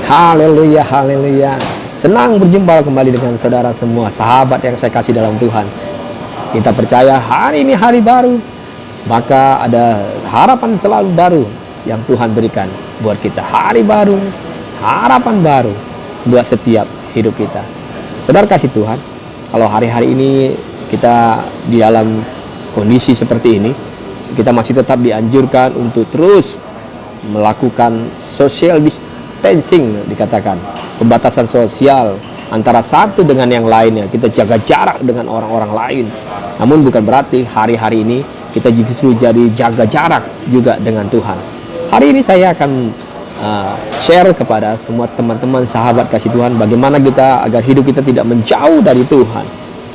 Haleluya, haleluya. Senang berjumpa kembali dengan saudara semua, sahabat yang saya kasih dalam Tuhan. Kita percaya hari ini hari baru, maka ada harapan selalu baru yang Tuhan berikan buat kita. Hari baru, harapan baru buat setiap hidup kita. Saudara kasih Tuhan, kalau hari-hari ini kita di dalam kondisi seperti ini, kita masih tetap dianjurkan untuk terus melakukan social distancing, dikatakan pembatasan sosial antara satu dengan yang lainnya. Kita jaga jarak dengan orang-orang lain. Namun bukan berarti hari-hari ini kita justru jadi jaga jarak juga dengan Tuhan. Hari ini saya akan share kepada semua teman-teman sahabat kasih Tuhan bagaimana kita agar hidup kita tidak menjauh dari Tuhan.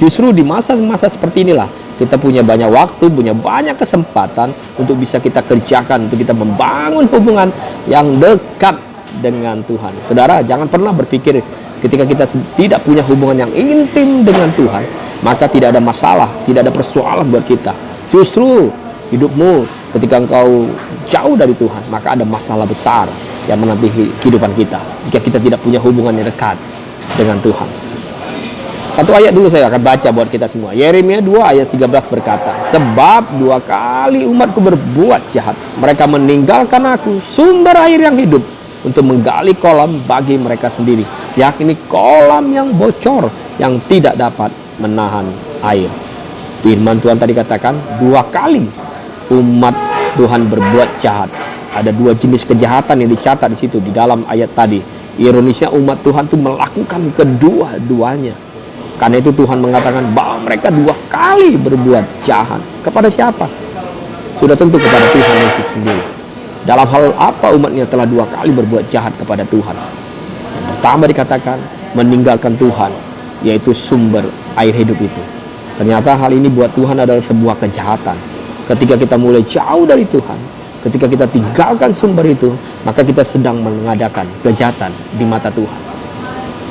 Justru di masa-masa seperti inilah kita punya banyak waktu, punya banyak kesempatan untuk bisa kita kerjakan, untuk kita membangun hubungan yang dekat dengan Tuhan. Saudara, jangan pernah berpikir ketika kita tidak punya hubungan yang intim dengan Tuhan, maka tidak ada masalah, tidak ada persoalan buat kita. Justru hidupmu ketika engkau jauh dari Tuhan, maka ada masalah besar yang menanti kehidupan kita jika kita tidak punya hubungan yang dekat dengan Tuhan. Satu ayat dulu saya akan baca buat kita semua. Yeremia 2 ayat 13 berkata, sebab 2 kali umatku berbuat jahat. Mereka meninggalkan aku, sumber air yang hidup, untuk menggali kolam bagi mereka sendiri, yakni kolam yang bocor, yang tidak dapat menahan air. Firman Tuhan tadi katakan 2 kali umat Tuhan berbuat jahat. Ada 2 jenis kejahatan yang dicatat di situ di dalam ayat tadi. Ironisnya umat Tuhan itu melakukan kedua-duanya. Karena itu Tuhan mengatakan bahwa mereka 2 kali berbuat jahat. Kepada siapa? Sudah tentu kepada Tuhan Yesus sendiri. Dalam hal apa umatnya telah 2 kali berbuat jahat kepada Tuhan? Yang pertama dikatakan meninggalkan Tuhan, yaitu sumber air hidup itu. Ternyata hal ini buat Tuhan adalah sebuah kejahatan. Ketika kita mulai jauh dari Tuhan, ketika kita tinggalkan sumber itu, maka kita sedang mengadakan kejahatan di mata Tuhan.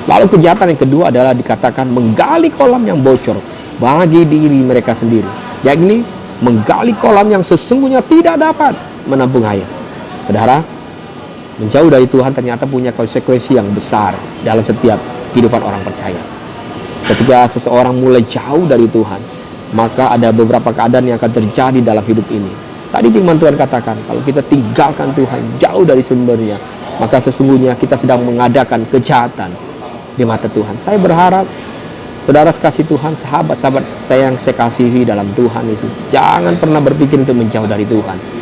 Lalu kejahatan yang kedua adalah dikatakan menggali kolam yang bocor bagi diri mereka sendiri, yakni menggali kolam yang sesungguhnya tidak dapat menampung air. Saudara, menjauh dari Tuhan ternyata punya konsekuensi yang besar dalam setiap kehidupan orang percaya. Ketika seseorang mulai jauh dari Tuhan, maka ada beberapa keadaan yang akan terjadi dalam hidup ini. Tadi firman Tuhan katakan, kalau kita tinggalkan Tuhan, jauh dari sumbernya, maka sesungguhnya kita sedang mengadakan kejahatan di mata Tuhan. Saya berharap saudara kasih Tuhan, sahabat-sahabat saya yang saya kasihi dalam Tuhan Yesus, jangan pernah berpikir untuk menjauh dari Tuhan.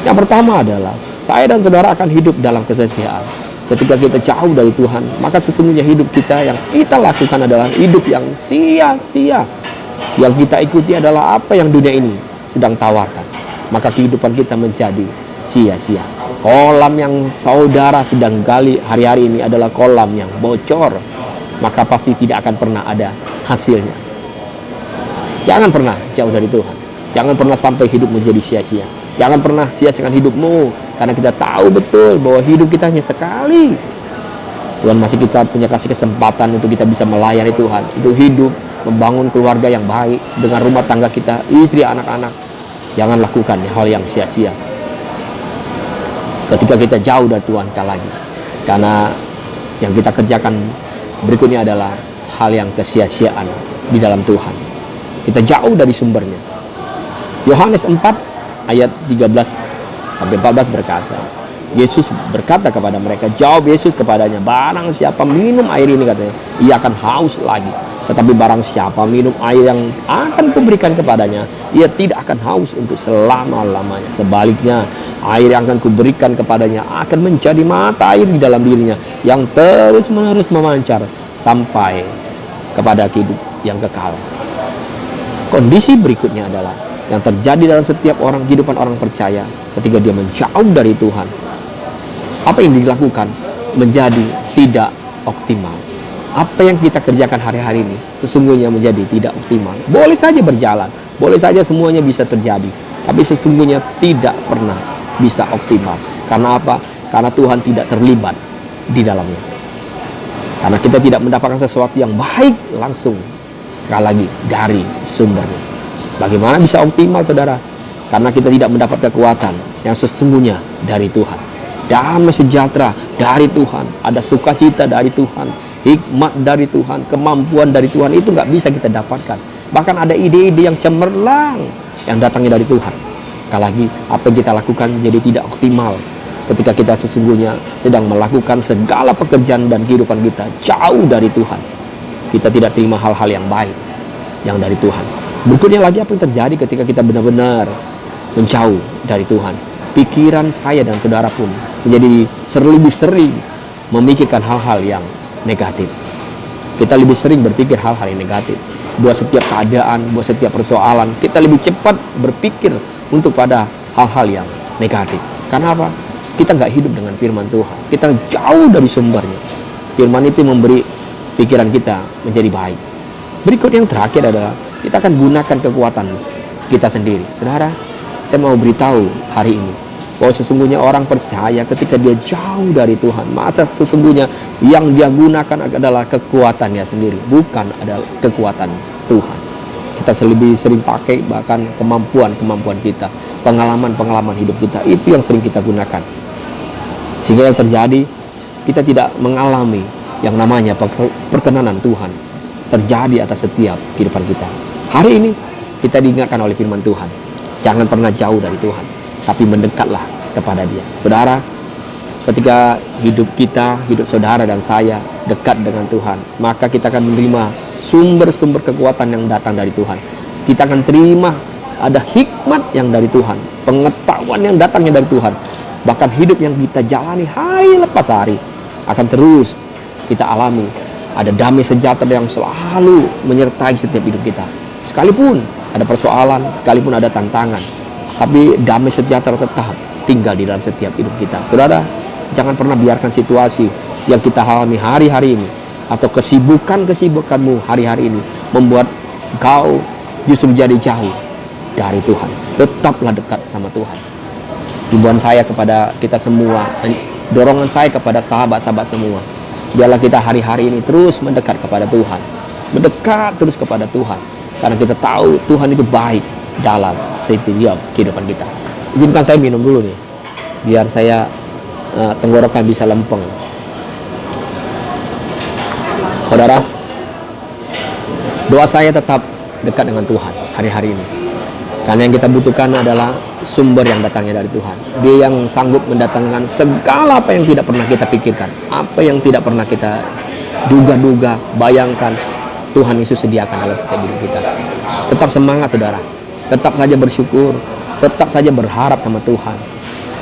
Yang pertama adalah saya dan saudara akan hidup dalam kesia-siaan. Ketika kita jauh dari Tuhan, maka sesungguhnya hidup kita yang kita lakukan adalah hidup yang sia-sia. Yang kita ikuti adalah apa yang dunia ini sedang tawarkan, maka kehidupan kita menjadi sia-sia. Kolam yang saudara sedang gali hari-hari ini adalah kolam yang bocor, maka pasti tidak akan pernah ada hasilnya. Jangan pernah jauh dari Tuhan. Jangan pernah sampai hidup menjadi sia-sia. Jangan pernah sia-siakan hidupmu, karena kita tahu betul bahwa hidup kita hanya sekali. Tuhan masih kita punya kasih kesempatan untuk kita bisa melayani Tuhan, untuk hidup, membangun keluarga yang baik dengan rumah tangga kita, istri, anak-anak. Jangan lakukan hal yang sia-sia ketika kita jauh dari Tuhan sekali lagi, karena yang kita kerjakan berikutnya adalah hal yang kesia-siaan di dalam Tuhan. Kita jauh dari sumbernya. Yohanes 4 ayat 13 sampai 14 berkata, Yesus berkata kepada mereka, jawab Yesus kepadanya, barang siapa minum air ini, katanya, ia akan haus lagi. Tetapi barang siapa minum air yang akan kuberikan kepadanya, ia tidak akan haus untuk selama-lamanya. Sebaliknya, air yang akan kuberikan kepadanya akan menjadi mata air di dalam dirinya, yang terus-menerus memancar sampai kepada hidup yang kekal. Kondisi berikutnya adalah yang terjadi dalam setiap orang, kehidupan orang percaya ketika dia menjauh dari Tuhan. Apa yang dilakukan menjadi tidak optimal. Apa yang kita kerjakan hari-hari ini sesungguhnya menjadi tidak optimal. Boleh saja berjalan, boleh saja semuanya bisa terjadi, tapi sesungguhnya tidak pernah bisa optimal. Karena apa? Karena Tuhan tidak terlibat di dalamnya. Karena kita tidak mendapatkan sesuatu yang baik langsung, sekali lagi, dari sumbernya. Bagaimana bisa optimal, saudara? Karena kita tidak mendapat kekuatan yang sesungguhnya dari Tuhan. damai sejahtera dari Tuhan, ada sukacita dari Tuhan, hikmat dari Tuhan, kemampuan dari Tuhan. Itu nggak bisa kita dapatkan. Bahkan ada ide-ide yang cemerlang yang datangnya dari Tuhan. Sekali lagi, apa yang kita lakukan jadi tidak optimal ketika kita sesungguhnya sedang melakukan segala pekerjaan dan kehidupan kita jauh dari Tuhan. Kita tidak terima hal-hal yang baik yang dari Tuhan. Berikutnya lagi, apa yang terjadi ketika kita benar-benar menjauh dari Tuhan? Pikiran saya dan saudara pun menjadi lebih sering memikirkan hal-hal yang negatif. Kita lebih sering berpikir hal-hal yang negatif. Buat setiap keadaan, buat setiap persoalan, kita lebih cepat berpikir untuk pada hal-hal yang negatif. Karena apa? Kita nggak hidup dengan firman Tuhan. Kita jauh dari sumbernya. Firman itu memberi pikiran kita menjadi baik. Berikut yang terakhir adalah kita akan gunakan kekuatan kita sendiri. Saudara, saya mau beritahu hari ini bahwa sesungguhnya orang percaya ketika dia jauh dari Tuhan, maka sesungguhnya yang dia gunakan adalah kekuatannya sendiri, bukan adalah kekuatan Tuhan. Kita lebih sering pakai bahkan kemampuan kita, pengalaman hidup kita, itu yang sering kita gunakan. Sehingga yang terjadi, kita tidak mengalami yang namanya perkenanan Tuhan terjadi atas setiap kehidupan kita. Hari ini kita diingatkan oleh firman Tuhan, jangan pernah jauh dari Tuhan, tapi mendekatlah kepada Dia. Saudara, ketika hidup kita, hidup saudara dan saya dekat dengan Tuhan, maka kita akan menerima sumber-sumber kekuatan yang datang dari Tuhan. Kita akan terima ada hikmat yang dari Tuhan, pengetahuan yang datangnya dari Tuhan. Bahkan hidup yang kita jalani hari lepas hari akan terus kita alami. Ada damai sejahtera yang selalu menyertai setiap hidup kita. Sekalipun ada persoalan, sekalipun ada tantangan, tapi damai sejahtera tetap tinggal di dalam setiap hidup kita. Saudara, jangan pernah biarkan situasi yang kita alami hari-hari ini atau kesibukanmu hari-hari ini membuat kau justru menjadi jauh dari Tuhan. Tetaplah dekat sama Tuhan. Himbauan saya kepada kita semua, dorongan saya kepada sahabat-sahabat semua, biarlah kita hari-hari ini terus mendekat kepada Tuhan, mendekat terus kepada Tuhan, karena kita tahu Tuhan itu baik dalam setiap kehidupan kita. Izinkan saya minum dulu nih, biar saya tenggorokan bisa lempeng. Saudara, doa saya tetap dekat dengan Tuhan hari-hari ini, karena yang kita butuhkan adalah sumber yang datangnya dari Tuhan. Dia yang sanggup mendatangkan segala apa yang tidak pernah kita pikirkan, apa yang tidak pernah kita duga-duga, bayangkan, Tuhan Yesus sediakan dalam setiap hidup kita. Tetap semangat saudara, tetap saja bersyukur, tetap saja berharap sama Tuhan.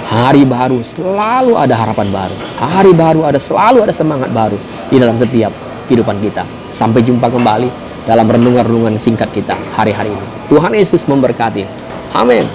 Hari baru selalu ada harapan baru, hari baru selalu ada semangat baru di dalam setiap kehidupan kita. Sampai jumpa kembali dalam renungan-renungan singkat kita hari-hari ini. Tuhan Yesus memberkati. Amin.